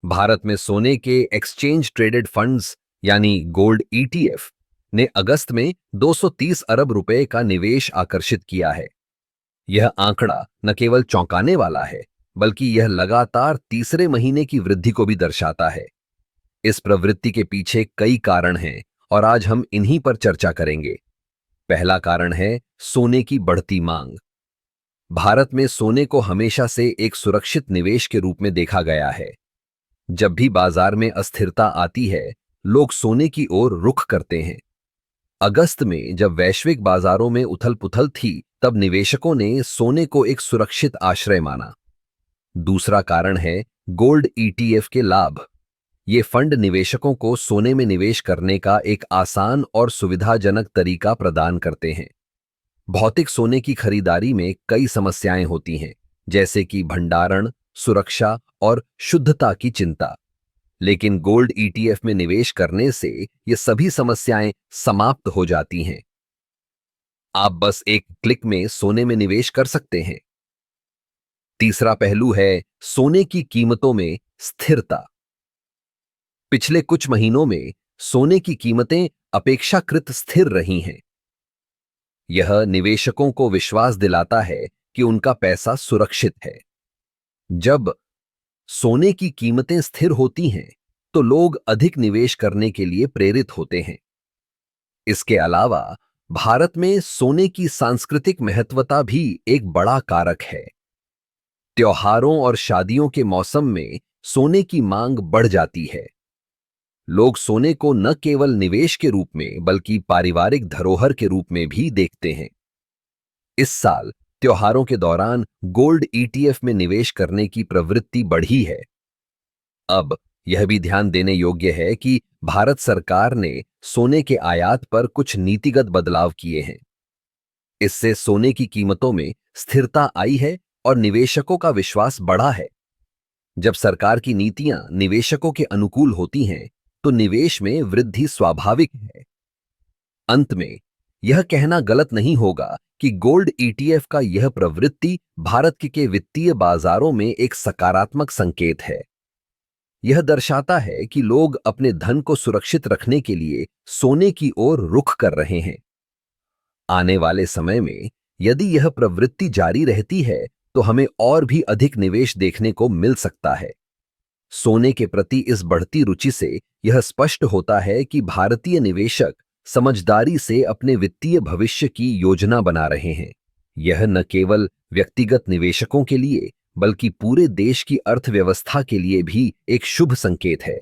भारत में सोने के एक्सचेंज ट्रेडेड फंड्स यानी गोल्ड ईटीएफ ने अगस्त में 230 अरब रुपए का निवेश आकर्षित किया है। यह आंकड़ा न केवल चौंकाने वाला है, बल्कि यह लगातार तीसरे महीने की वृद्धि को भी दर्शाता है। इस प्रवृत्ति के पीछे कई कारण हैं और आज हम इन्हीं पर चर्चा करेंगे। पहला कारण है सोने की बढ़ती मांग। भारत में सोने को हमेशा से एक सुरक्षित निवेश के रूप में देखा गया है। जब भी बाजार में अस्थिरता आती है, लोग सोने की ओर रुख करते हैं। अगस्त में जब वैश्विक बाजारों में उथल-पुथल थी, तब निवेशकों ने सोने को एक सुरक्षित आश्रय माना। दूसरा कारण है गोल्ड ईटीएफ के लाभ। ये फंड निवेशकों को सोने में निवेश करने का एक आसान और सुविधाजनक तरीका प्रदान करते हैं। भौतिक सोने की खरीदारी में कई समस्याएं होती हैं, जैसे कि भंडारण, सुरक्षा और शुद्धता की चिंता। लेकिन गोल्ड ईटीएफ में निवेश करने से ये सभी समस्याएं समाप्त हो जाती हैं। आप बस एक क्लिक में सोने में निवेश कर सकते हैं। तीसरा पहलू है सोने की कीमतों में स्थिरता। पिछले कुछ महीनों में सोने की कीमतें अपेक्षाकृत स्थिर रही हैं। यह निवेशकों को विश्वास दिलाता है कि उनका पैसा सुरक्षित है। जब सोने की कीमतें स्थिर होती हैं, तो लोग अधिक निवेश करने के लिए प्रेरित होते हैं। इसके अलावा भारत में सोने की सांस्कृतिक महत्वता भी एक बड़ा कारक है। त्योहारों और शादियों के मौसम में सोने की मांग बढ़ जाती है। लोग सोने को न केवल निवेश के रूप में, बल्कि पारिवारिक धरोहर के रूप में भी देखते हैं। इस साल त्योहारों के दौरान गोल्ड ईटीएफ में निवेश करने की प्रवृत्ति बढ़ी है। अब यह भी ध्यान देने योग्य है कि भारत सरकार ने सोने के आयात पर कुछ नीतिगत बदलाव किए हैं। इससे सोने की कीमतों में स्थिरता आई है और निवेशकों का विश्वास बढ़ा है। जब सरकार की नीतियां निवेशकों के अनुकूल होती हैं, तो निवेश में वृद्धि स्वाभाविक है। अंत में यह कहना गलत नहीं होगा कि गोल्ड ईटीएफ का यह प्रवृत्ति भारत के वित्तीय बाजारों में एक सकारात्मक संकेत है। यह दर्शाता है कि लोग अपने धन को सुरक्षित रखने के लिए सोने की ओर रुख कर रहे हैं। आने वाले समय में यदि यह प्रवृत्ति जारी रहती है, तो हमें और भी अधिक निवेश देखने को मिल सकता है। सोने के प्रति इस बढ़ती रुचि से यह स्पष्ट होता है कि भारतीय निवेशक समझदारी से अपने वित्तीय भविष्य की योजना बना रहे हैं। यह न केवल व्यक्तिगत निवेशकों के लिए, बल्कि पूरे देश की अर्थव्यवस्था के लिए भी एक शुभ संकेत है।